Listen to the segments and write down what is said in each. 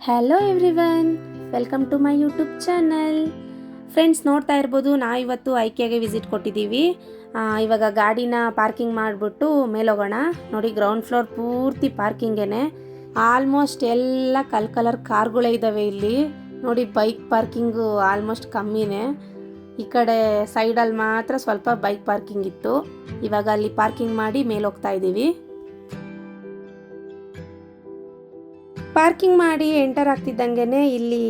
Hello everyone, welcome to my YouTube channel. Friends, ನೋಡ್ತಾ ಇರ್ಬೋದು, ನಾವು ಇವತ್ತು ಐಕಿಯಾಗೆ ವಿಸಿಟ್ ಕೊಟ್ಟಿದ್ದೀವಿ. ಇವಾಗ ಗಾಡಿನ ಪಾರ್ಕಿಂಗ್ ಮಾಡಿಬಿಟ್ಟು ಮೇಲೋಗೋಣ. ನೋಡಿ, ಗ್ರೌಂಡ್ ಫ್ಲೋರ್ ಪೂರ್ತಿ ಪಾರ್ಕಿಂಗೇನೆ. ಆಲ್ಮೋಸ್ಟ್ ಎಲ್ಲ ಕಲರ್ ಕಾರ್ಗಳೇ ಇದ್ದಾವೆ ಇಲ್ಲಿ. ನೋಡಿ, ಬೈಕ್ ಪಾರ್ಕಿಂಗು ಆಲ್ಮೋಸ್ಟ್ ಕಮ್ಮಿನೇ. ಈ ಕಡೆ ಸೈಡಲ್ಲಿ ಮಾತ್ರ ಸ್ವಲ್ಪ ಬೈಕ್ ಪಾರ್ಕಿಂಗ್ ಇತ್ತು. ಇವಾಗ ಅಲ್ಲಿ ಪಾರ್ಕಿಂಗ್ ಮಾಡಿ ಮೇಲೆ ಹೋಗ್ತಾ ಇದ್ದೀವಿ. ಪಾರ್ಕಿಂಗ್ ಮಾಡಿ ಎಂಟರ್ ಆಗ್ತಿದ್ದಂಗೆ ಇಲ್ಲಿ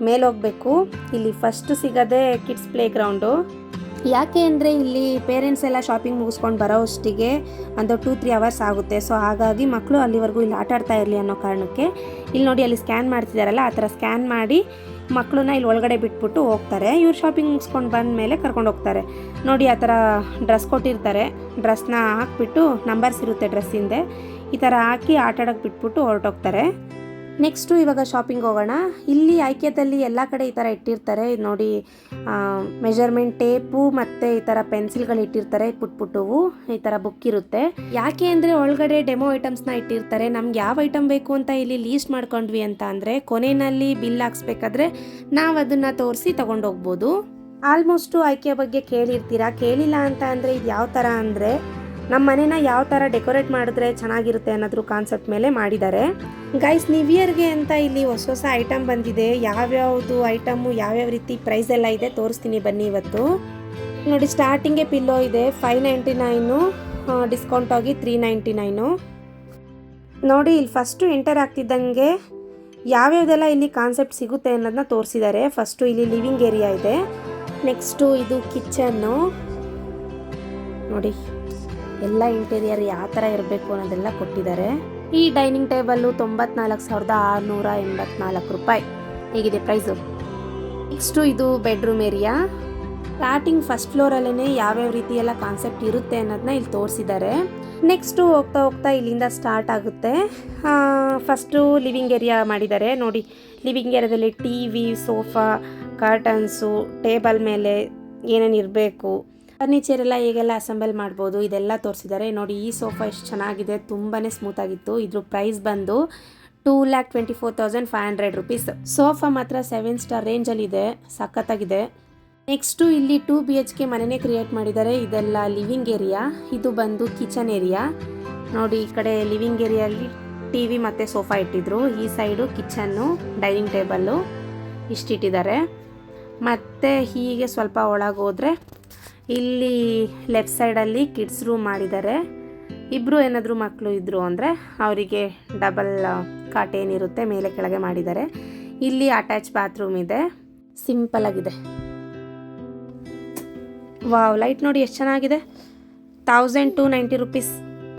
ಮೇಲೋಗಬೇಕು. ಇಲ್ಲಿ ಫಸ್ಟ್ ಸಿಗೋದೆ ಕಿಡ್ಸ್ ಪ್ಲೇ ಗ್ರೌಂಡು. ಯಾಕೆ ಅಂದರೆ ಇಲ್ಲಿ ಪೇರೆಂಟ್ಸ್ ಎಲ್ಲ ಶಾಪಿಂಗ್ ಮುಗಿಸ್ಕೊಂಡು ಬರೋ ಅಷ್ಟಿಗೆ ಒಂದು 2-3 ಅವರ್ಸ್ ಆಗುತ್ತೆ. ಸೊ ಹಾಗಾಗಿ ಮಕ್ಕಳು ಅಲ್ಲಿವರೆಗೂ ಇಲ್ಲಿ ಆಟ ಆಡ್ತಾ ಇರಲಿ ಅನ್ನೋ ಕಾರಣಕ್ಕೆ ಇಲ್ಲಿ ನೋಡಿ, ಅಲ್ಲಿ ಸ್ಕ್ಯಾನ್ ಮಾಡ್ತಿದ್ದಾರಲ್ಲ, ಆ ಥರ ಸ್ಕ್ಯಾನ್ ಮಾಡಿ ಮಕ್ಕಳನ್ನ ಇಲ್ಲಿ ಒಳಗಡೆ ಬಿಟ್ಬಿಟ್ಟು ಹೋಗ್ತಾರೆ. ಇವ್ರು ಶಾಪಿಂಗ್ ಮುಗಿಸ್ಕೊಂಡು ಬಂದ ಮೇಲೆ ಕರ್ಕೊಂಡು ಹೋಗ್ತಾರೆ. ನೋಡಿ, ಆ ಥರ ಡ್ರೆಸ್ ಕೊಟ್ಟಿರ್ತಾರೆ. ಡ್ರೆಸ್ನ ಹಾಕ್ಬಿಟ್ಟು ನಂಬರ್ಸ್ ಇರುತ್ತೆ ಡ್ರೆಸ್ಸಿಂದೆ, ಈ ಥರ ಹಾಕಿ ಆಟ ಆಡೋಕ್ಕೆ ಬಿಟ್ಬಿಟ್ಟು ಹೊರಟೋಗ್ತಾರೆ. ನೆಕ್ಸ್ಟು ಇವಾಗ ಶಾಪಿಂಗ್ ಹೋಗೋಣ. ಇಲ್ಲಿ ಐಕಿಯಾದಲ್ಲಿ ಎಲ್ಲ ಕಡೆ ಈ ಥರ ಇಟ್ಟಿರ್ತಾರೆ. ಇದು ನೋಡಿ, ಮೆಜರ್ಮೆಂಟ್ ಟೇಪು ಮತ್ತು ಈ ಥರ ಪೆನ್ಸಿಲ್ಗಳು ಇಟ್ಟಿರ್ತಾರೆ. ಪುಟ್ಟವು ಈ ಥರ ಬುಕ್ ಇರುತ್ತೆ. ಯಾಕೆ ಅಂದರೆ ಒಳಗಡೆ ಡೆಮೋ ಐಟಮ್ಸ್ನ ಇಟ್ಟಿರ್ತಾರೆ. ನಮ್ಗೆ ಯಾವ ಐಟಮ್ ಬೇಕು ಅಂತ ಇಲ್ಲಿ ಲೀಸ್ಟ್ ಮಾಡ್ಕೊಂಡ್ವಿ ಅಂತ ಅಂದರೆ ಕೊನೆಯಲ್ಲಿ ಬಿಲ್ ಹಾಕ್ಸ್ಬೇಕಾದ್ರೆ ನಾವು ಅದನ್ನು ತೋರಿಸಿ ತೊಗೊಂಡೋಗ್ಬೋದು. ಆಲ್ಮೋಸ್ಟು ಐಕಿಯಾ ಬಗ್ಗೆ ಕೇಳಿರ್ತೀರಾ. ಕೇಳಿಲ್ಲ ಅಂತ ಅಂದರೆ ಇದು ಯಾವ ಥರ ಅಂದರೆ ನಮ್ಮ ಮನೇನ ಯಾವ ಥರ ಡೆಕೋರೇಟ್ ಮಾಡಿದ್ರೆ ಚೆನ್ನಾಗಿರುತ್ತೆ ಅನ್ನೋದ್ರ ಕಾನ್ಸೆಪ್ಟ್ ಮೇಲೆ ಮಾಡಿದ್ದಾರೆ. ಗೈಸ್, ನ್ಯೂ ಇಯರ್ಗೆ ಅಂತ ಇಲ್ಲಿ ಹೊಸ ಐಟಮ್ ಬಂದಿದೆ. ಯಾವ್ಯಾವುದು ಐಟಮು ಯಾವ್ಯಾವ ರೀತಿ ಪ್ರೈಸ್ ಎಲ್ಲ ಇದೆ ತೋರಿಸ್ತೀನಿ ಬನ್ನಿ ಇವತ್ತು. ನೋಡಿ, ಸ್ಟಾರ್ಟಿಂಗೇ ಪಿಲ್ಲೋ ಇದೆ $599, ಡಿಸ್ಕೌಂಟ್ ಆಗಿ $399. ನೋಡಿ, ಇಲ್ಲಿ ಫಸ್ಟು ಎಂಟರ್ ಆಗ್ತಿದ್ದಂಗೆ ಯಾವ್ಯಾವುದೆಲ್ಲ ಇಲ್ಲಿ ಕಾನ್ಸೆಪ್ಟ್ ಸಿಗುತ್ತೆ ಅನ್ನೋದನ್ನ ತೋರಿಸಿದ್ದಾರೆ. ಫಸ್ಟು ಇಲ್ಲಿ ಲಿವಿಂಗ್ ಏರಿಯಾ ಇದೆ. ನೆಕ್ಸ್ಟು ಇದು ಕಿಚನ್ನು. ನೋಡಿ, ಎಲ್ಲ ಇಂಟೀರಿಯರ್ ಯಾವ ಥರ ಇರಬೇಕು ಅನ್ನೋದೆಲ್ಲ ಕೊಟ್ಟಿದ್ದಾರೆ. ಈ ಡೈನಿಂಗ್ ಟೇಬಲ್ಲು $94,684 ಹೇಗಿದೆ ಪ್ರೈಸು. ನೆಕ್ಸ್ಟು ಇದು ಬೆಡ್ರೂಮ್ ಏರಿಯಾ. ಸ್ಟಾರ್ಟಿಂಗ್ ಫಸ್ಟ್ ಫ್ಲೋರಲ್ಲೇ ಯಾವ್ಯಾವ ರೀತಿ ಎಲ್ಲ ಕಾನ್ಸೆಪ್ಟ್ ಇರುತ್ತೆ ಅನ್ನೋದನ್ನ ಇಲ್ಲಿ ತೋರಿಸಿದ್ದಾರೆ. ನೆಕ್ಸ್ಟು ಹೋಗ್ತಾ ಹೋಗ್ತಾ ಇಲ್ಲಿಂದ ಸ್ಟಾರ್ಟ್ ಆಗುತ್ತೆ. ಫಸ್ಟು ಲಿವಿಂಗ್ ಏರಿಯಾ ಮಾಡಿದ್ದಾರೆ. ನೋಡಿ, ಲಿವಿಂಗ್ ಏರಿಯಾದಲ್ಲಿ TV, ಸೋಫಾ, ಕರ್ಟನ್ಸು, ಟೇಬಲ್ ಮೇಲೆ ಏನೇನು ಇರಬೇಕು, ಫರ್ನಿಚರ್ ಎಲ್ಲ ಹೇಗೆಲ್ಲ ಅಸೆಂಬಲ್ ಮಾಡ್ಬೋದು, ಇದೆಲ್ಲ ತೋರಿಸಿದ್ದಾರೆ. ನೋಡಿ, ಈ ಸೋಫಾ ಎಷ್ಟು ಚೆನ್ನಾಗಿದೆ, ತುಂಬಾ ಸ್ಮೂತಾಗಿತ್ತು. ಇದ್ರ ಪ್ರೈಸ್ ಬಂದು $2,24,500. ಸೋಫಾ ಮಾತ್ರ 7 ಸ್ಟಾರ್ ರೇಂಜಲ್ಲಿದೆ, ಸಖತ್ತಾಗಿದೆ. ನೆಕ್ಸ್ಟು ಇಲ್ಲಿ 2 BHK ಮನೆಯೇ ಕ್ರಿಯೇಟ್ ಮಾಡಿದ್ದಾರೆ. ಇದೆಲ್ಲ ಲಿವಿಂಗ್ ಏರಿಯಾ. ಇದು ಬಂದು ಕಿಚನ್ ಏರಿಯಾ. ನೋಡಿ, ಈ ಕಡೆ ಲಿವಿಂಗ್ ಏರಿಯಲ್ಲಿ TV ಮತ್ತು ಸೋಫಾ ಇಟ್ಟಿದ್ರು. ಈ ಸೈಡು ಕಿಚನ್ನು, ಡೈನಿಂಗ್ ಟೇಬಲ್ಲು ಇಷ್ಟಿಟ್ಟಿದ್ದಾರೆ. ಮತ್ತು ಹೀಗೆ ಸ್ವಲ್ಪ ಒಳಗೋದ್ರೆ ಇಲ್ಲಿ ಲೆಫ್ಟ್ ಸೈಡಲ್ಲಿ ಕಿಡ್ಸ್ ರೂಮ್ ಮಾಡಿದ್ದಾರೆ. ಇಬ್ಬರು ಏನಾದರೂ ಮಕ್ಕಳು ಇದ್ದರು ಅಂದರೆ ಅವರಿಗೆ ಡಬಲ್ ಕಾಟ್ ಏನಿರುತ್ತೆ ಮೇಲೆ ಕೆಳಗೆ ಮಾಡಿದ್ದಾರೆ. ಇಲ್ಲಿ ಅಟ್ಯಾಚ್ ಬಾತ್ರೂಮ್ ಇದೆ, ಸಿಂಪಲ್ ಆಗಿದೆ. ವಾವ್, ಲೈಟ್ ನೋಡಿ ಎಷ್ಟು ಚೆನ್ನಾಗಿದೆ, $1,290.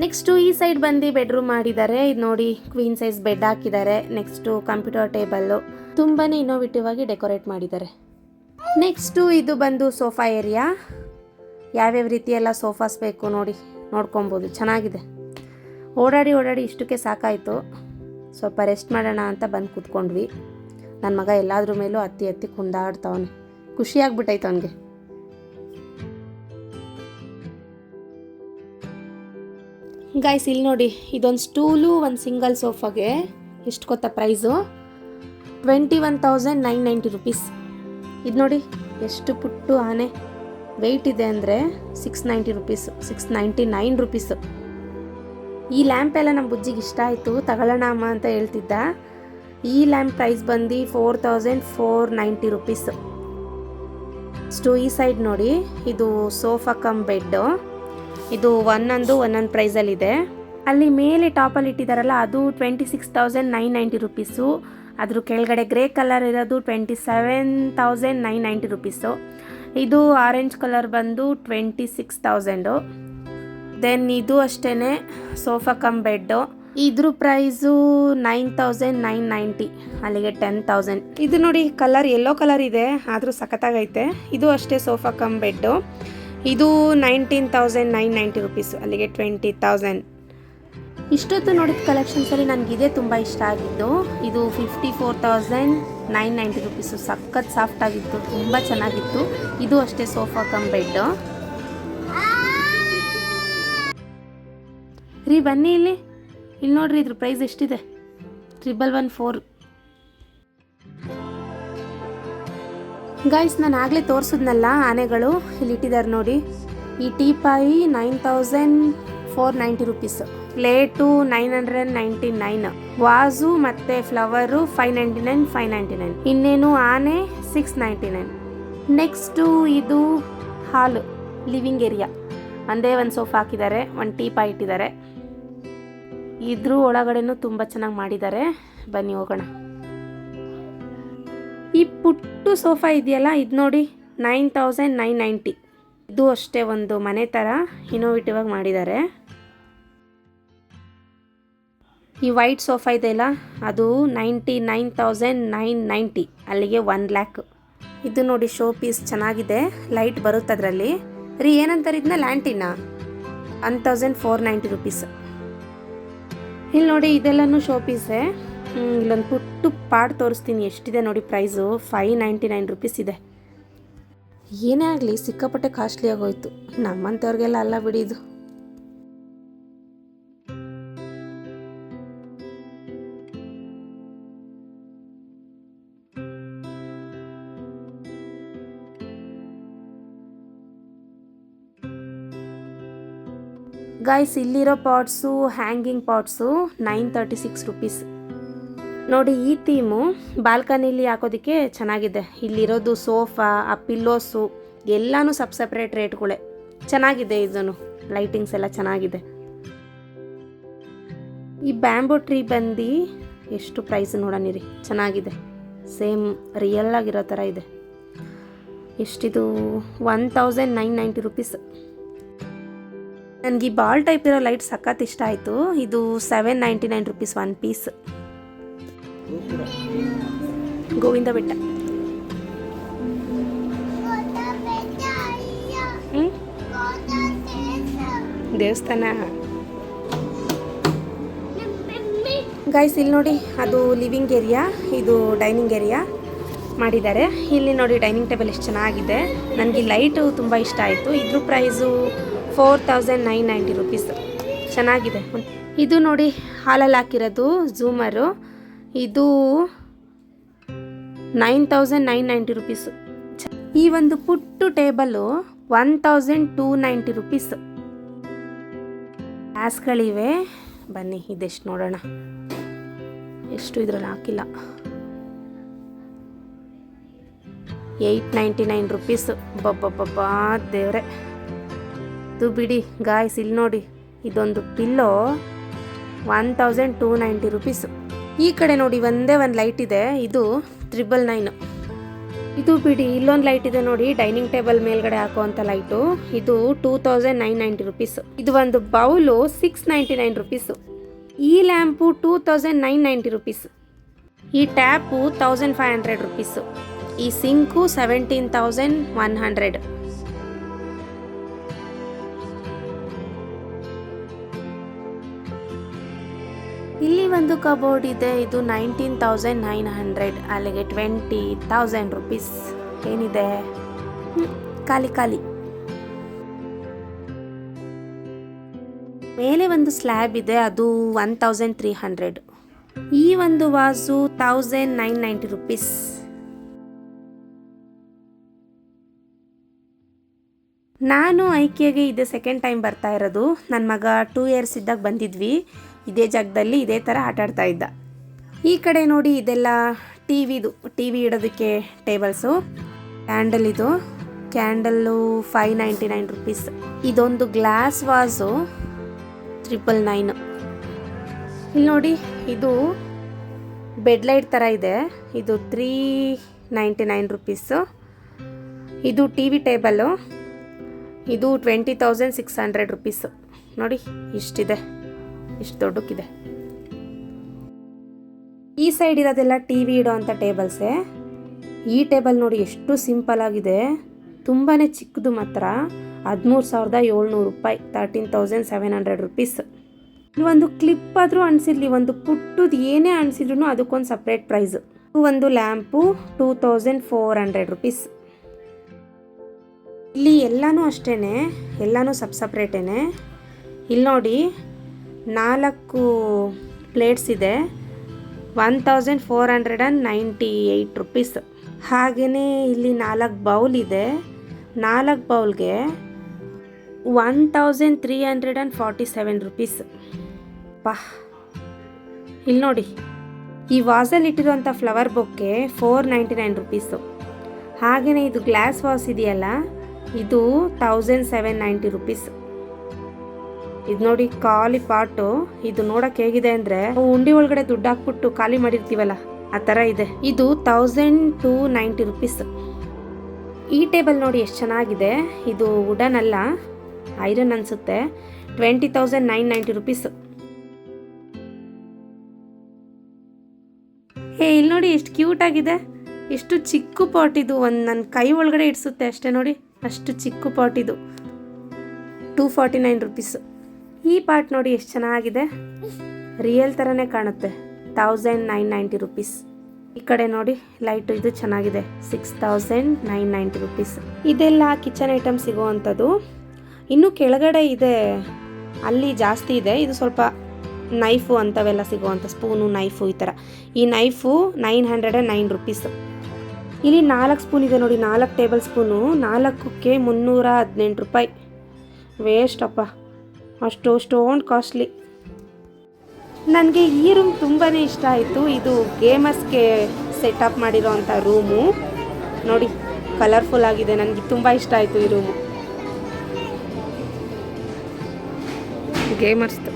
ನೆಕ್ಸ್ಟು ಈ ಸೈಡ್ ಬಂದು ಬೆಡ್ರೂಮ್ ಮಾಡಿದ್ದಾರೆ. ಇದು ನೋಡಿ, ಕ್ವೀನ್ ಸೈಜ್ ಬೆಡ್ ಹಾಕಿದ್ದಾರೆ. ನೆಕ್ಸ್ಟು ಕಂಪ್ಯೂಟರ್ ಟೇಬಲ್ಲು ತುಂಬಾ ಇನ್ನೋವೇಟಿವ್ ಆಗಿ ಡೆಕೋರೇಟ್ ಮಾಡಿದ್ದಾರೆ. ನೆಕ್ಸ್ಟು ಇದು ಬಂದು ಸೋಫಾ ಏರಿಯಾ. ಯಾವ್ಯಾವ ರೀತಿ ಎಲ್ಲ ಸೋಫಾಸ್ ಬೇಕು ನೋಡಿ, ನೋಡ್ಕೊಬೋದು, ಚೆನ್ನಾಗಿದೆ. ಓಡಾಡಿ ಇಷ್ಟಕ್ಕೆ ಸಾಕಾಯಿತು. ಸ್ವಲ್ಪ ರೆಸ್ಟ್ ಮಾಡೋಣ ಅಂತ ಬಂದು ಕೂತ್ಕೊಂಡ್ವಿ. ನನ್ನ ಮಗ ಎಲ್ಲಾದ್ರ ಮೇಲೂ ಹತ್ತಿ ಕುಂದಾಡ್ತಾವನೆ, ಖುಷಿಯಾಗ್ಬಿಟ್ಟೈತೆ ಅವನಿಗೆ. ಗಾಯ್ಸ್, ಇಲ್ಲಿ ನೋಡಿ, ಇದೊಂದು ಸ್ಟೂಲು, ಒಂದು ಸಿಂಗಲ್ ಸೋಫಾಗೆ ಎಷ್ಟು ಗೊತ್ತಾ ಪ್ರೈಸು? $21,990. ಇದು ನೋಡಿ, ಎಷ್ಟು ಪುಟ್ಟು ಆನೆ, ವೆಯ್ಟ್ ಇದೆ ಅಂದರೆ $699. ಈ ಲ್ಯಾಂಪ್ ಎಲ್ಲ ನಮ್ಮ ಬುಜ್ಜಿಗೆ ಇಷ್ಟ ಆಯಿತು, ತಗೊಳ್ಳೋಣ ಅಮ್ಮ ಅಂತ ಹೇಳ್ತಿದ್ದ. ಈ ಲ್ಯಾಂಪ್ ಪ್ರೈಸ್ ಬಂದು $4,490. ಅಷ್ಟು ಈ ಸೈಡ್ ನೋಡಿ, ಇದು ಸೋಫಾ ಕಮ್ ಬೆಡ್ಡು. ಇದು ಒಂದೊಂದು ಪ್ರೈಸಲ್ಲಿದೆ. ಅಲ್ಲಿ ಮೇಲೆ ಟಾಪಲ್ಲಿ ಇಟ್ಟಿದ್ದಾರಲ್ಲ, ಅದು $26,990. ಅದ್ರ ಕೆಳಗಡೆ ಗ್ರೇ ಕಲರ್ ಇರೋದು $27,990. ಇದು ಆರೆಂಜ್ ಕಲರ್ ಬಂದು $26,000. ದೆನ್ ಇದು ಅಷ್ಟೇ ಸೋಫಾ ಕಮ್ ಬೆಡ್ಡು. ಇದ್ರ ಪ್ರೈಸು $9,990, ಅಲ್ಲಿಗೆ $10,000. ಇದು ನೋಡಿ, ಕಲರ್ ಯೆಲ್ಲೋ ಕಲರ್ ಇದೆ, ಆದರೂ ಸಖತ್ತಾಗೈತೆ. ಇದು ಅಷ್ಟೇ ಸೋಫಾ ಕಮ್ ಬೆಡ್ಡು. ಇದು $19,990, ಅಲ್ಲಿಗೆ $20,000. ಇಷ್ಟೊತ್ತು ನೋಡಿದ ಕಲೆಕ್ಷನ್ಸಲ್ಲಿ ನನಗಿದೆ ತುಂಬ ಇಷ್ಟ ಆಗಿದ್ದು. ಇದು $54,990. ಸಖತ್ ಸಾಫ್ಟ್ ಆಗಿತ್ತು, ತುಂಬ ಚೆನ್ನಾಗಿತ್ತು. ಇದು ಅಷ್ಟೇ ಸೋಫಾ ಕಮ್ ಬೆಡ್. ರೀ ಬನ್ನಿ ಇಲ್ಲಿ ನೋಡ್ರಿ, ಇದ್ರ ಪ್ರೈಸ್ ಎಷ್ಟಿದೆ? 1114. ಗೈಸ್ ನಾನು ಆಗಲೇ ತೋರಿಸಿದ್ನಲ್ಲ ಆನೆಗಳು ಇಲ್ಲಿ ಇಟ್ಟಿದ್ದಾರೆ ನೋಡಿ. ಈ ಟೀಪಾಯಿ 9490 ರುಪೀಸ್, ಪ್ಲೇಟು 999, ವಾಸು ಮತ್ತು ಫ್ಲವರು 599. ಇನ್ನೇನು ಆನೆ 699. ನೆಕ್ಸ್ಟು ಇದು ಹಾಲು ಲಿವಿಂಗ್ ಏರಿಯಾ. ಒಂದೇ ಒಂದು ಸೋಫಾ ಹಾಕಿದ್ದಾರೆ, ಒಂದು ಟೀಪಾಯಿ ಇಟ್ಟಿದ್ದಾರೆ. ಇದ್ರ ಒಳಗಡೆನೂ ತುಂಬ ಚೆನ್ನಾಗಿ ಮಾಡಿದ್ದಾರೆ. ಬನ್ನಿ ಹೋಗೋಣ. ಈ ಪುಟ್ಟು ಸೋಫಾ ಇದೆಯಲ್ಲ ಇದು ನೋಡಿ 9990. ಇದು ಅಷ್ಟೇ ಒಂದು ಮನೆ ಥರ ಇನೋವೇಟಿವ್ ಆಗಿ ಮಾಡಿದ್ದಾರೆ. ಈ ವೈಟ್ ಸೋಫಾ ಇದೆಯಲ್ಲ ಅದು 99,990, ಅಲ್ಲಿಗೆ 1 lakh. ಇದು ನೋಡಿ ಶೋ ಪೀಸ್ ಚೆನ್ನಾಗಿದೆ, ಲೈಟ್ ಬರುತ್ತೆ ಅದರಲ್ಲಿ. ರೀ ಏನಂತಾರೆ ಇದನ್ನ, ಲ್ಯಾಂಟಿನ 1490 ರುಪೀಸ್. ಇಲ್ಲಿ ನೋಡಿ ಇದೆಲ್ಲನೂ ಶೋ ಪೀಸೇ. ಇಲ್ಲೊಂದು ಪುಟ್ಟು ಪಾಡ್ ತೋರಿಸ್ತೀನಿ ಎಷ್ಟಿದೆ ನೋಡಿ. ಪ್ರೈಸು 599 ರುಪೀಸ್ ಇದೆ. ಏನೇ ಆಗಲಿ ಸಿಕ್ಕಾಪಟ್ಟೆ ಕಾಸ್ಟ್ಲಿ ಆಗೋಯ್ತು, ನಮ್ಮಂಥವ್ರಿಗೆಲ್ಲ ಅಲ್ಲ ಬಿಡಿದು. ಗೈಸ್ ಇಲ್ಲಿರೋ ಪಾಟ್ಸು ಹ್ಯಾಂಗಿಂಗ್ ಪಾಟ್ಸು 936 ರುಪೀಸ್. ನೋಡಿ ಈ ಥೀಮು ಬಾಲ್ಕನಿಲಿ ಹಾಕೋದಕ್ಕೆ ಚೆನ್ನಾಗಿದೆ. ಇಲ್ಲಿರೋದು ಸೋಫಾ, ಆ ಪಿಲ್ಲೋಸು ಎಲ್ಲನೂ ಸಪ್ರೇಟ್ ರೇಟ್ಗಳೇ. ಚೆನ್ನಾಗಿದೆ, ಇದನ್ನು ಲೈಟಿಂಗ್ಸ್ ಎಲ್ಲ ಚೆನ್ನಾಗಿದೆ. ಈ ಬ್ಯಾಂಬೂ ಟ್ರೀ ಬಂದು ಎಷ್ಟು ಪ್ರೈಸ್ ನೋಡೋಣಿರಿ, ಚೆನ್ನಾಗಿದೆ, ಸೇಮ್ ರಿಯಲ್ ಆಗಿರೋ ಥರ ಇದೆ. ಎಷ್ಟಿದು 1990 ರುಪೀಸ್. ನನಗೆ ಈ ಬಾಲ್ ಟೈಪ್ ಇರೋ ಲೈಟ್ ಸಖತ್ ಇಷ್ಟ ಆಯಿತು. ಇದು 799 ರುಪೀಸ್ 1 ಪೀಸ್. ಗೋವಿಂದ ಬೆಟ್ಟ. ದೇವಸ್ಥಾನ. ಗೈಸ್ ಇಲ್ಲಿ ನೋಡಿ ಅದು ಲಿವಿಂಗ್ ಏರಿಯಾ, ಇದು ಡೈನಿಂಗ್ ಏರಿಯಾ ಮಾಡಿದ್ದಾರೆ. ಇಲ್ಲಿ ನೋಡಿ ಡೈನಿಂಗ್ ಟೇಬಲ್ ಎಷ್ಟು ಚೆನ್ನಾಗಿದೆ. ನನಗೆ ಲೈಟು ತುಂಬ ಇಷ್ಟ ಆಯಿತು. ಇದ್ರ ಪ್ರೈಸು 4990 ರುಪೀಸ್. ಚೆನ್ನಾಗಿದೆ. ಇದು ನೋಡಿ ಹಾಲಲ್ಲಿ ಹಾಕಿರೋದು ಝೂಮರು, ಇದು 9990 ರುಪೀಸು. ಈ ಒಂದು ಪುಟ್ಟು ಟೇಬಲು 1290 ರುಪೀಸ್. ಗ್ಲಾಸ್ಗಳಿವೆ, ಬನ್ನಿ ಇದೆಷ್ಟು ನೋಡೋಣ. ಎಷ್ಟು ಇದ್ರಲ್ಲಿ ಹಾಕಿಲ್ಲ. 899 ರುಪೀಸು. ಬಬ್ಬಬ್ಬಬ್ಬಾ ದೇವ್ರೆ. ಇದು ಬಿಡಿ ಗಾಯ್ಸ್, ಇಲ್ಲಿ ನೋಡಿ ಇದೊಂದು ಪಿಲ್ಲೋ 1290 ರುಪೀಸು. ಈ ಕಡೆ ನೋಡಿ ಒಂದೇ ಒಂದು ಲೈಟ್ ಇದೆ, ಇದು 999. ಇದು ಬಿಡಿ ಇಲ್ಲೊಂದು ಲೈಟ್ ಇದೆ ನೋಡಿ, ಡೈನಿಂಗ್ ಟೇಬಲ್ ಮೇಲ್ಗಡೆ ಹಾಕುವಂಥ ಲೈಟು, ಇದು 2990 ರುಪೀಸು. ಇದು ಒಂದು ಬೌಲು 699 ರುಪೀಸು. ಈ ಲ್ಯಾಂಪು 2990 ರುಪೀಸು. ಈ ಟ್ಯಾಪು 1500 ರುಪೀಸು. ಈ ಸಿಂಕು 17,100. ಇಲ್ಲಿ ಒಂದು ಕಬೋರ್ಡ್ ಇದೆ, ಇದು 19,900, ಅಲ್ಲಿಗೆ 20,000 ರುಪೀಸ್. ಏನಿದೆ ಖಾಲಿ ಖಾಲಿ. ಮೇಲೆ ಒಂದು ಸ್ಲ್ಯಾಬ್ ಇದೆ, ಅದು 1300. ಈ ಒಂದು ವಾಸು 1990 ರುಪೀಸ್. ನಾನು ಐಕಿಯಾಗೆ ಇದೆ ಸೆಕೆಂಡ್ ಟೈಮ್ ಬರ್ತಾ ಇರೋದು. ನನ್ನ ಮಗ 2 years ಇದ್ದಾಗ ಬಂದಿದ್ವಿ. ಇದೇ ಜಾಗದಲ್ಲಿ ಇದೇ ಥರ ಆಟಾಡ್ತಾ ಇದ್ದ. ಈ ಕಡೆ ನೋಡಿ ಇದೆಲ್ಲ ಟಿ ವಿ ಇಡೋದಕ್ಕೆ ಟೇಬಲ್ಸು. ಕ್ಯಾಂಡಲ್, ಇದು ಕ್ಯಾಂಡಲ್ಲು 599 ರುಪೀಸ್. ಇದೊಂದು ಗ್ಲಾಸ್ ವಾಸು 999. ಇಲ್ಲಿ ನೋಡಿ ಇದು ಬೆಡ್ ಲೈಟ್ ಥರ ಇದೆ, ಇದು 399 ರುಪೀಸು. ಇದು ಟಿ ವಿ ಟೇಬಲ್ಲು, ಇದು 20,600 ರುಪೀಸು. ನೋಡಿ ಇಷ್ಟಿದೆ, ಇಷ್ಟು ದೊಡ್ಡಕ್ಕಿದೆ. ಈ ಸೈಡ್ ಇರೋದೆಲ್ಲ ಟಿ ವಿ ಇಡೋ ಅಂಥ ಟೇಬಲ್ಸೇ. ಈ ಟೇಬಲ್ ನೋಡಿ ಎಷ್ಟು ಸಿಂಪಲ್ ಆಗಿದೆ, ತುಂಬಾ ಚಿಕ್ಕದು ಮಾತ್ರ. 13,700 ರೂಪಾಯಿ, 13,700 ರುಪೀಸ್. ಒಂದು ಕ್ಲಿಪ್ ಆದರೂ ಅನಿಸಿರ್ಲಿ, ಒಂದು ಪುಟ್ಟದು ಏನೇ ಅನಿಸಿದ್ರು ಅದಕ್ಕೊಂದು ಸಪ್ರೇಟ್ ಪ್ರೈಸು. ಒಂದು ಲ್ಯಾಂಪು 2,400 ರುಪೀಸ್. ಇಲ್ಲಿ ಎಲ್ಲನೂ ಅಷ್ಟೇ, ಎಲ್ಲನೂ ಸಪ್ರೇಟೇನೆ. ಇಲ್ಲಿ ನೋಡಿ 4 ಪ್ಲೇಟ್ಸ್ ಇದೆ, 1,498 ರುಪೀಸ್. ಹಾಗೆಯೇ ಇಲ್ಲಿ 4 ಬೌಲ್ ಇದೆ. 4 ಬೌಲ್ಗೆ 1347 ರುಪೀಸ್. ಪಾ, ಇಲ್ಲಿ ನೋಡಿ, ಈ ವಾಸಲ್ಲಿ ಇಟ್ಟಿರುವಂಥ ಫ್ಲವರ್ ಬೊಕ್ಕೆ 499 ರುಪೀಸು. ಹಾಗೆಯೇ ಇದು ಗ್ಲಾಸ್ ವಾಸ್ ಇದೆಯಲ್ಲ, ಇದು 1790 ರುಪೀಸ್. ಇದು ನೋಡಿ ಖಾಲಿ ಪಾಟು. ಇದು ನೋಡಕ್ಕೆ ಹೇಗಿದೆ ಅಂದರೆ ಉಂಡಿ ಒಳಗಡೆ ದುಡ್ಡು ಹಾಕ್ಬಿಟ್ಟು ಖಾಲಿ ಮಾಡಿರ್ತೀವಲ್ಲ ಆ ಥರ ಇದೆ. ಇದು 1290 ರುಪೀಸ್. ಈ ಟೇಬಲ್ ನೋಡಿ ಎಷ್ಟು ಚೆನ್ನಾಗಿದೆ. ಇದು ವುಡನ್ ಅಲ್ಲ, ಐರನ್ ಅನಿಸುತ್ತೆ. 20,990 ರುಪೀಸ್. ಇಲ್ಲಿ ನೋಡಿ ಎಷ್ಟು ಕ್ಯೂಟ್ ಆಗಿದೆ. ಎಷ್ಟು ಚಿಕ್ಕ ಪಾಟ್ ಇದು, ಒಂದು ನನ್ನ ಕೈ ಒಳಗಡೆ ಇಡಿಸುತ್ತೆ ಅಷ್ಟೇ ನೋಡಿ, ಅಷ್ಟು ಚಿಕ್ಕ ಪಾಟ್ ಇದು. 249 ರುಪೀಸ್. ಈ ಪಾಟ್ ನೋಡಿ ಎಷ್ಟು ಚೆನ್ನಾಗಿದೆ, ರಿಯಲ್ ಥರನೇ ಕಾಣುತ್ತೆ. 1990 ರುಪೀಸ್. ಈ ಕಡೆ ನೋಡಿ ಲೈಟು, ಇದು ಚೆನ್ನಾಗಿದೆ. 6990 ರುಪೀಸ್. ಇದೆಲ್ಲ ಕಿಚನ್ ಐಟಮ್ ಸಿಗೋವಂಥದ್ದು. ಇನ್ನು ಕೆಳಗಡೆ ಇದೆ, ಅಲ್ಲಿ ಜಾಸ್ತಿ ಇದೆ. ಇದು ಸ್ವಲ್ಪ ನೈಫು ಅಂಥವೆಲ್ಲ ಸಿಗೋವಂಥ, ಸ್ಪೂನು, ನೈಫು, ಈ ಥರ. ಈ ನೈಫು 909 ರುಪೀಸ್. ಇಲ್ಲಿ 4 ಸ್ಪೂನ್ ಇದೆ ನೋಡಿ, 4 ಟೇಬಲ್ ಸ್ಪೂನು. 4ಕ್ಕೆ 318 ರೂಪಾಯಿ. ವೇಸ್ಟ್ ಅಪ್ಪ, ಅಷ್ಟೊಂದು ಕಾಸ್ಟ್ಲಿ. ನನಗೆ ಈ ರೂಮ್ ತುಂಬಾ ಇಷ್ಟ ಆಯಿತು. ಇದು ಗೇಮರ್ಸ್ಗೆ ಸೆಟಪ್ ಮಾಡಿರೋ ಅಂಥ ರೂಮು ನೋಡಿ, ಕಲರ್ಫುಲ್ ಆಗಿದೆ. ನನಗೆ ತುಂಬ ಇಷ್ಟ ಆಯಿತು ಈ ರೂಮು, ಗೇಮರ್ಸ್ದು.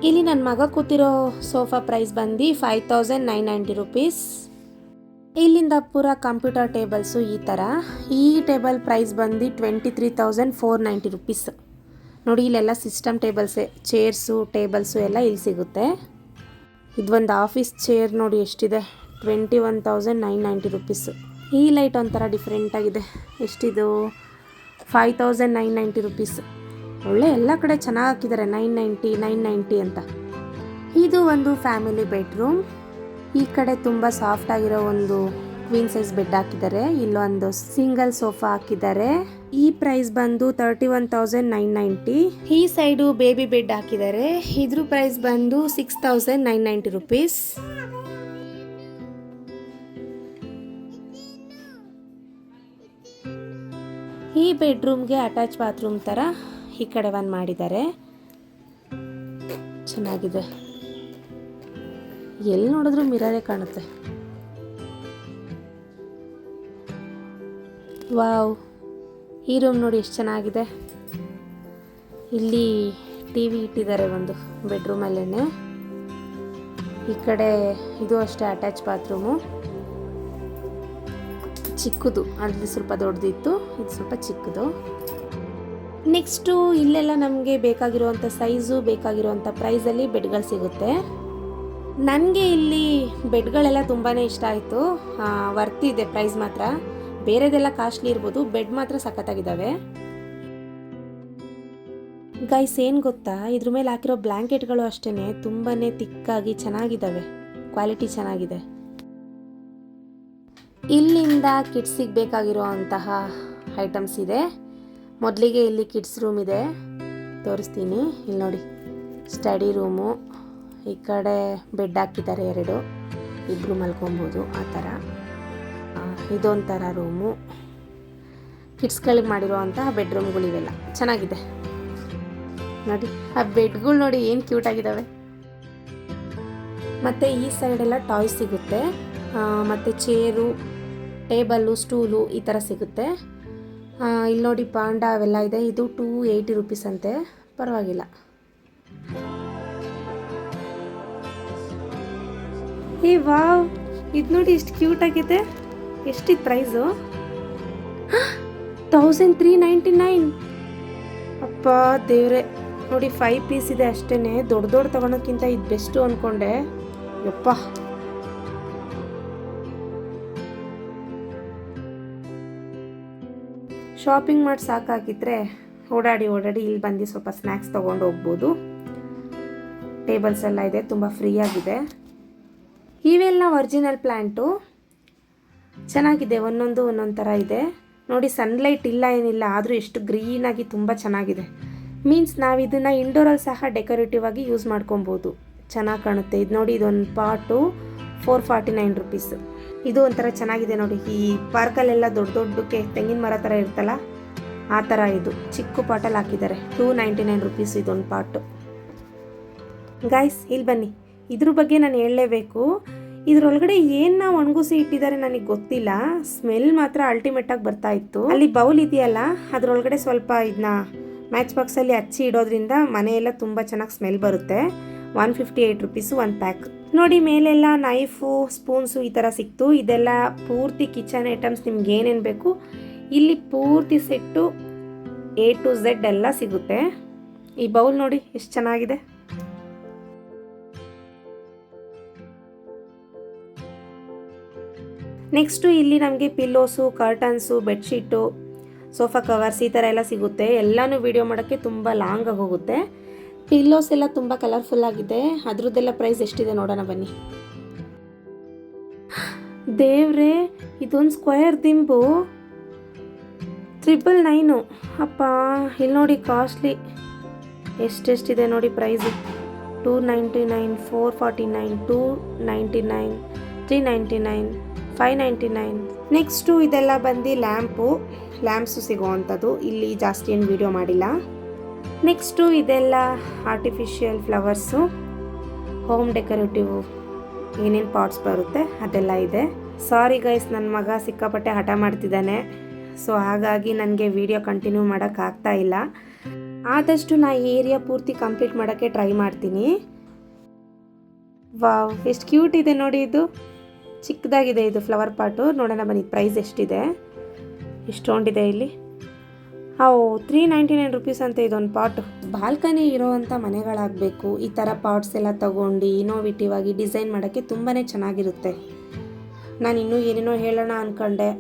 ಇಲ್ಲಿ ನನ್ನ ಮಗ ಕೂತಿರೋ ಸೋಫಾ ಪ್ರೈಸ್ ಬಂದು 5990 ರುಪೀಸ್. ಇಲ್ಲಿಂದ ಪೂರ ಕಂಪ್ಯೂಟರ್ ಟೇಬಲ್ಸು ಈ ಥರ. ಈ ಟೇಬಲ್ ಪ್ರೈಸ್ ಬಂದು 23,490 ರುಪೀಸ್. ನೋಡಿ, ಇಲ್ಲೆಲ್ಲ ಸಿಸ್ಟಮ್ ಟೇಬಲ್ಸೇ, ಚೇರ್ಸು, ಟೇಬಲ್ಸು ಎಲ್ಲ ಇಲ್ಲಿ ಸಿಗುತ್ತೆ. ಇದೊಂದು ಆಫೀಸ್ ಚೇರ್ ನೋಡಿ ಎಷ್ಟಿದೆ, 21,990 ರುಪೀಸು. ಈ ಲೈಟ್ ಒಂಥರ ಡಿಫ್ರೆಂಟಾಗಿದೆ. ಎಷ್ಟಿದು? 5,990 ರುಪೀಸ್. ಒಳ್ಳೆ ಎಲ್ಲ ಕಡೆ ಚೆನ್ನಾಗಿ ಹಾಕಿದ್ದಾರೆ, 990 ಅಂತ. ಇದು ಒಂದು ಫ್ಯಾಮಿಲಿ ಬೆಡ್ರೂಮ್. ಈ ಕಡೆ ತುಂಬ ಸಾಫ್ಟ್ ಆಗಿರೋ ಒಂದು ಕ್ವೀನ್ ಸೈಜ್ ಬೆಡ್ ಹಾಕಿದ್ದಾರೆ. ಇಲ್ಲೊಂದು ಸಿಂಗಲ್ ಸೋಫಾ ಹಾಕಿದ್ದಾರೆ. ಈ ಪ್ರೈಸ್ ಬಂದು 31,990. ಈ ಸೈಡು ಬೇಬಿ ಬೆಡ್ ಹಾಕಿದ್ದಾರೆ. ಇದ್ರ ಪ್ರೈಸ್ ಬಂದು 6,990 ರುಪೀಸ್. ಈ ಬೆಡ್ರೂಮ್ಗೆ ಅಟ್ಯಾಚ್ ಬಾತ್ರೂಮ್ ಥರ ಈ ಕಡೆ ಒಂದು ಮಾಡಿದ್ದಾರೆ, ಚೆನ್ನಾಗಿದೆ. ಎಲ್ಲಿ ನೋಡಿದ್ರು ಮಿರರೇ ಕಾಣುತ್ತೆ. ವಾವ್, ಈ ರೂಮ್ ನೋಡಿ ಎಷ್ಟು ಚೆನ್ನಾಗಿದೆ. ಇಲ್ಲಿ ಟಿವಿ ಇಟ್ಟಿದ್ದಾರೆ ಒಂದು ಬೆಡ್ರೂಮಲ್ಲೇ. ಈ ಕಡೆ ಇದು ಅಷ್ಟೇ ಅಟ್ಯಾಚ್ ಬಾತ್ರೂಮು, ಚಿಕ್ಕದು. ಅಲ್ಲಿ ಸ್ವಲ್ಪ ದೊಡ್ಡದಿತ್ತು, ಇದು ಸ್ವಲ್ಪ ಚಿಕ್ಕದು. ನೆಕ್ಸ್ಟು ಇಲ್ಲೆಲ್ಲ ನಮಗೆ ಬೇಕಾಗಿರುವಂಥ ಸೈಜು, ಬೇಕಾಗಿರುವಂಥ ಪ್ರೈಸಲ್ಲಿ ಬೆಡ್ಗಳು ಸಿಗುತ್ತೆ. ನನಗೆ ಇಲ್ಲಿ ಬೆಡ್ಗಳೆಲ್ಲ ತುಂಬಾ ಇಷ್ಟ ಆಯಿತು. ವರ್ತ್ ಇದೆ ಪ್ರೈಸ್ ಮಾತ್ರ. ಬೇರೆದೆಲ್ಲ ಕಾಸ್ಟ್ಲಿ ಇರ್ಬೋದು, ಬೆಡ್ ಮಾತ್ರ ಸಖತ್ತಾಗಿದ್ದಾವೆ. ಗೈಸ್, ಏನು ಗೊತ್ತಾ, ಇದ್ರ ಮೇಲೆ ಹಾಕಿರೋ ಬ್ಲ್ಯಾಂಕೆಟ್ಗಳು ಅಷ್ಟೇ ತುಂಬಾ ತಿಕ್ಕಾಗಿ ಚೆನ್ನಾಗಿದ್ದಾವೆ, ಕ್ವಾಲಿಟಿ ಚೆನ್ನಾಗಿದೆ. ಇಲ್ಲಿಂದ ಕಿಡ್ಸಿಗೆ ಬೇಕಾಗಿರೋ ಅಂತಹ ಐಟಮ್ಸ್ ಇದೆ. ಮೊದಲಿಗೆ ಇಲ್ಲಿ ಕಿಡ್ಸ್ ರೂಮ್ ಇದೆ, ತೋರಿಸ್ತೀನಿ. ಇಲ್ಲಿ ನೋಡಿ, ಸ್ಟಡಿ ರೂಮು. ಈ ಕಡೆ ಬೆಡ್ ಹಾಕಿದ್ದಾರೆ 2, ಇಬ್ಬರು ಮಲ್ಕೊಬೋದು ಆ ಥರ. ಇದೊಂಥರ ರೂಮು. ಕಿಡ್ಸ್ಗಳಿಗೆ ಮಾಡಿರೋ ಅಂತಹ ಬೆಡ್ರೂಮ್ಗಳಿವೆಲ್ಲ ಚೆನ್ನಾಗಿದೆ ನೋಡಿ. ಆ ಬೆಡ್ಗಳು ನೋಡಿ ಏನು ಕ್ಯೂಟಾಗಿದ್ದಾವೆ. ಮತ್ತು ಈ ಸೈಡೆಲ್ಲ ಟಾಯ್ಸ್ ಸಿಗುತ್ತೆ, ಮತ್ತು ಚೇರು, ಟೇಬಲ್ಲು, ಸ್ಟೂಲು ಈ ಥರ ಸಿಗುತ್ತೆ. ಇಲ್ಲಿ ನೋಡಿ ಪಾಂಡ ಅವೆಲ್ಲ ಇದೆ. ಇದು 280 ರುಪೀಸ್ ಅಂತೆ, ಪರವಾಗಿಲ್ಲ. ಏ ವಾವ್, ಇದು ನೋಡಿ ಎಷ್ಟು ಕ್ಯೂಟ್ ಆಗಿದೆ. ಎಷ್ಟಿತ್ತು ಪ್ರೈಸು? 1399. ಅಪ್ಪ ದೇವ್ರೆ, ನೋಡಿ 5 ಪೀಸ್ ಇದೆ ಅಷ್ಟೇ. ದೊಡ್ಡ ತಗೊಳೋಕ್ಕಿಂತ ಇದು ಬೆಸ್ಟು ಅಂದ್ಕೊಂಡೆ. ಯಪ್ಪ, ಶಾಪಿಂಗ್ ಮಾಡಿ ಸಾಕಾಗಿದ್ರೆ ಓಡಾಡಿ ಇಲ್ಲಿ ಬಂದು ಸ್ವಲ್ಪ ಸ್ನ್ಯಾಕ್ಸ್ ತೊಗೊಂಡು ಹೋಗ್ಬೋದು. ಟೇಬಲ್ಸ್ ಎಲ್ಲ ಇದೆ, ತುಂಬ ಫ್ರೀ ಆಗಿದೆ. ಇವೆಲ್ಲ ಒರಿಜಿನಲ್ ಪ್ಲ್ಯಾಂಟು, ಚೆನ್ನಾಗಿದೆ. ಒಂದೊಂದು ಒಂದೊಂದು ಥರ ಇದೆ ನೋಡಿ. ಸನ್ಲೈಟ್ ಇಲ್ಲ ಏನಿಲ್ಲ, ಆದರೂ ಎಷ್ಟು ಗ್ರೀನಾಗಿ ತುಂಬ ಚೆನ್ನಾಗಿದೆ. ಮೀನ್ಸ್ ನಾವು ಇದನ್ನು ಇಂಡೋರಲ್ಲಿ ಸಹ ಡೆಕೋರೇಟಿವ್ ಆಗಿ ಯೂಸ್ ಮಾಡ್ಕೊಬೋದು, ಚೆನ್ನಾಗಿ ಕಾಣುತ್ತೆ. ಇದು ನೋಡಿ, ಇದೊಂದು ಪಾಟು 449 ರುಪೀಸ್. ಇದು ಒಂಥರ ಚೆನ್ನಾಗಿದೆ ನೋಡಿ. ಈ ಪಾರ್ಕಲ್ಲೆಲ್ಲ ದೊಡ್ಡ ದೊಡ್ಡಕ್ಕೆ ತೆಂಗಿನ ಮರ ಥರ ಇರ್ತಲ್ಲ, ಆ ಥರ ಇದು ಚಿಕ್ಕ ಪಾಟಲ್ಲಿ ಹಾಕಿದ್ದಾರೆ. 299 ರುಪೀಸ್ ಇದೊಂದು ಪಾಟು. ಗಾಯ್ಸ್ ಇಲ್ಲಿ ಬನ್ನಿ, ಇದ್ರ ಬಗ್ಗೆ ನಾನು ಹೇಳಲೇಬೇಕು. ಇದ್ರೊಳಗಡೆ ಏನು ಒಣಗಿಸಿ ಇಟ್ಟಿದ್ದಾರೆ ನನಗೆ ಗೊತ್ತಿಲ್ಲ. ಸ್ಮೆಲ್ ಮಾತ್ರ ಅಲ್ಟಿಮೇಟಾಗಿ ಬರ್ತಾ ಇತ್ತು. ಅಲ್ಲಿ ಬೌಲ್ ಇದೆಯಲ್ಲ, ಅದರೊಳಗಡೆ ಸ್ವಲ್ಪ ಇದನ್ನ ಮ್ಯಾಚ್ ಬಾಕ್ಸಲ್ಲಿ ಹಚ್ಚಿ ಇಡೋದ್ರಿಂದ ಮನೆಯೆಲ್ಲ ತುಂಬ ಚೆನ್ನಾಗಿ ಸ್ಮೆಲ್ ಬರುತ್ತೆ. 158 ರುಪೀಸು ಒಂದು ಪ್ಯಾಕ್. ನೋಡಿ, ಮೇಲೆಲ್ಲ ನೈಫು, ಸ್ಪೂನ್ಸು ಈ ಥರ ಸಿಕ್ತು. ಇದೆಲ್ಲ ಪೂರ್ತಿ ಕಿಚನ್ ಐಟಮ್ಸ್, ನಿಮ್ಗೆ ಏನೇನು ಬೇಕು ಇಲ್ಲಿ ಪೂರ್ತಿ ಸೆಟ್ಟು A to Z ಎಲ್ಲ ಸಿಗುತ್ತೆ. ಈ ಬೌಲ್ ನೋಡಿ ಎಷ್ಟು ಚೆನ್ನಾಗಿದೆ. ನೆಕ್ಸ್ಟು ಇಲ್ಲಿ ನಮಗೆ pillows, curtains, bedsheet, sofa covers ಈ ಥರ ಎಲ್ಲ ಸಿಗುತ್ತೆ. ಎಲ್ಲನೂ ವಿಡಿಯೋ ಮಾಡೋಕ್ಕೆ ತುಂಬ ಲಾಂಗ್ ಆಗಿ ಹೋಗುತ್ತೆ. ಪಿಲ್ಲೋಸ್ ಎಲ್ಲ ತುಂಬ ಕಲರ್ಫುಲ್ ಆಗಿದೆ. ಅದ್ರದ್ದೆಲ್ಲ ಪ್ರೈಸ್ ಎಷ್ಟಿದೆ ನೋಡೋಣ ಬನ್ನಿ. ದೇವ್ರೆ, ಇದೊಂದು ಸ್ಕ್ವೇರ್ ದಿಂಬು 999. ಅಪ್ಪ, ಇಲ್ಲಿ ನೋಡಿ ಕಾಸ್ಟ್ಲಿ ಎಷ್ಟೆಷ್ಟಿದೆ ನೋಡಿ ಪ್ರೈಸು. 299, 449, 299, 399, 599. ನೆಕ್ಸ್ಟು ಇದೆಲ್ಲ ಬಂದು ಲ್ಯಾಂಪ್ಸು ಸಿಗೋವಂಥದ್ದು. ಇಲ್ಲಿ ಜಾಸ್ತಿ ಏನು ವಿಡಿಯೋ ಮಾಡಿಲ್ಲ. ನೆಕ್ಸ್ಟು ಇದೆಲ್ಲ ಆರ್ಟಿಫಿಷಿಯಲ್ ಫ್ಲವರ್ಸು, ಹೋಮ್ ಡೆಕೋರೇಟಿವ್ ಏನೇನು ಪಾಟ್ಸ್ ಬರುತ್ತೆ ಅದೆಲ್ಲ ಇದೆ. ಸಾರಿ ಗೈಸ್, ನನ್ನ ಮಗ ಸಿಕ್ಕಾಪಟ್ಟೆ ಹಠ ಮಾಡ್ತಿದ್ದಾನೆ. ಸೊ ಹಾಗಾಗಿ ನನಗೆ ವಿಡಿಯೋ ಕಂಟಿನ್ಯೂ ಮಾಡೋಕ್ಕಾಗ್ತಾ ಇಲ್ಲ. ಆದಷ್ಟು ನಾ ಈ ಏರಿಯಾ ಪೂರ್ತಿ ಕಂಪ್ಲೀಟ್ ಮಾಡೋಕ್ಕೆ ಟ್ರೈ ಮಾಡ್ತೀನಿ. ವಾವ್, ಎಷ್ಟು ಕ್ಯೂಟ್ ಇದೆ ನೋಡಿ. ಇದು ಚಿಕ್ಕದಾಗಿದೆ, ಇದು ಫ್ಲವರ್ ಪಾಟು. ನೋಡೋಣ ಬನ್ನಿ ಪ್ರೈಸ್ ಎಷ್ಟಿದೆ. ಎಷ್ಟೊಂದಿದೆ ಇಲ್ಲಿ. 399 ರುಪೀಸ್ ಅಂತ ಇದೊಂದು ಪಾಟು. ಬಾಲ್ಕನಿ ಇರೋವಂಥ ಮನೆಗಳಾಗಬೇಕು. ಈ ಥರ ಪಾಟ್ಸ್ ಎಲ್ಲ ತೊಗೊಂಡು ಇನೋವೇಟಿವ್ ಆಗಿ ಡಿಸೈನ್ ಮಾಡೋಕ್ಕೆ ತುಂಬಾ ಚೆನ್ನಾಗಿರುತ್ತೆ. ನಾನು ಇನ್ನೂ ಏನೇನೋ ಹೇಳೋಣ ಅಂದ್ಕೊಂಡೆ.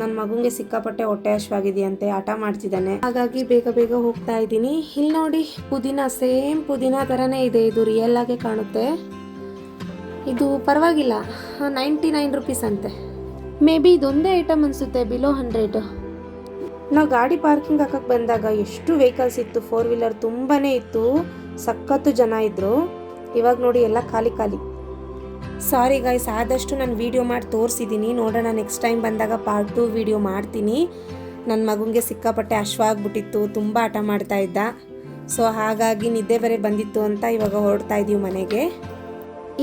ನನ್ನ ಮಗುಂಗೆ ಸಿಕ್ಕಾಪಟ್ಟೆ ಹೊಟ್ಟೆ ಹಶ್ವಾಗಿದೆಯಂತೆ, ಹಠ ಮಾಡ್ತಿದ್ದಾನೆ. ಹಾಗಾಗಿ ಬೇಗ ಬೇಗ ಹೋಗ್ತಾ ಇದ್ದೀನಿ. ಇಲ್ಲಿ ನೋಡಿ, ಪುದೀನ, ಸೇಮ್ ಪುದೀನ ಥರನೇ ಇದೆ. ಇದು ರಿಯಲ್ ಆಗೇ ಕಾಣುತ್ತೆ. ಇದು ಪರವಾಗಿಲ್ಲ, 99 ರುಪೀಸ್ ಅಂತೆ. ಮೇ ಬಿ ಇದೊಂದೇ ಐಟಮ್ ಅನಿಸುತ್ತೆ, ಬಿಲೋ 100. ನಾವು ಗಾಡಿ ಪಾರ್ಕಿಂಗ್ ಹಾಕಕ್ಕೆ ಬಂದಾಗ ಎಷ್ಟು ವೆಹಿಕಲ್ಸ್ ಇತ್ತು, 4 ವೀಲರ್ ತುಂಬಾ ಇತ್ತು. ಸಖತ್ತು ಜನ ಇದ್ದರು. ಇವಾಗ ನೋಡಿ ಎಲ್ಲ ಖಾಲಿ. ಸಾರಿ ಗೈಸ್, ಆದಷ್ಟು ನಾನು ವೀಡಿಯೋ ಮಾಡಿ ತೋರಿಸಿದ್ದೀನಿ. ನೋಡೋಣ ನೆಕ್ಸ್ಟ್ ಟೈಮ್ ಬಂದಾಗ ಪಾರ್ಟ್ 2 ವೀಡಿಯೋ ಮಾಡ್ತೀನಿ. ನನ್ನ ಮಗುಂಗೆ ಸಿಕ್ಕಾಪಟ್ಟೆ ಹಶ್ವಾಗ್ಬಿಟ್ಟಿತ್ತು, ತುಂಬ ಆಟ ಮಾಡ್ತಾ ಇದ್ದ. ಸೊ ಹಾಗಾಗಿ ನಿದ್ದೆ ಬೇರೆ ಬಂದಿತ್ತು ಅಂತ ಇವಾಗ ಹೊರಡ್ತಾ ಇದ್ದೀವಿ ಮನೆಗೆ.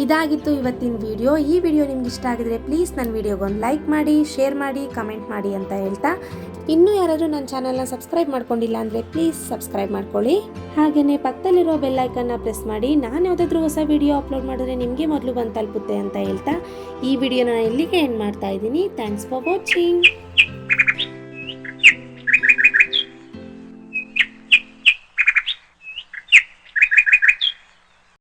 ಇದಾಗಿತ್ತು ಇವತ್ತಿನ ವಿಡಿಯೋ. ಈ ವಿಡಿಯೋ ನಿಮ್ಗೆ ಇಷ್ಟ ಆಗಿದ್ರೆ ಪ್ಲೀಸ್ ನನ್ನ ವಿಡಿಯೋಗೊಂದು ಲೈಕ್ ಮಾಡಿ, ಶೇರ್ ಮಾಡಿ, ಕಮೆಂಟ್ ಮಾಡಿ ಅಂತ ಹೇಳ್ತಾ, ಇನ್ನೂ ಯಾರಾದರೂ ನನ್ನ ಚಾನಲ್ನ ಸಬ್ಸ್ಕ್ರೈಬ್ ಮಾಡ್ಕೊಂಡಿಲ್ಲ ಅಂದರೆ ಪ್ಲೀಸ್ ಸಬ್ಸ್ಕ್ರೈಬ್ ಮಾಡ್ಕೊಳ್ಳಿ. ಹಾಗೆಯೇ ಪಕ್ಕದಲ್ಲಿರೋ ಬೆಲ್ ಐಕನ್ನ ಪ್ರೆಸ್ ಮಾಡಿ, ನಾನು ಯಾವುದಾದ್ರೂ ಹೊಸ ವಿಡಿಯೋ ಅಪ್ಲೋಡ್ ಮಾಡಿದ್ರೆ ನಿಮಗೆ ಮೊದಲು ಬಂದು ತಲುಪುತ್ತೆ ಅಂತ ಹೇಳ್ತಾ ಈ ವಿಡಿಯೋನ ಇಲ್ಲಿಗೆ ಎಂಡ್ ಮಾಡ್ತಾ ಇದ್ದೀನಿ. Thanks for watching.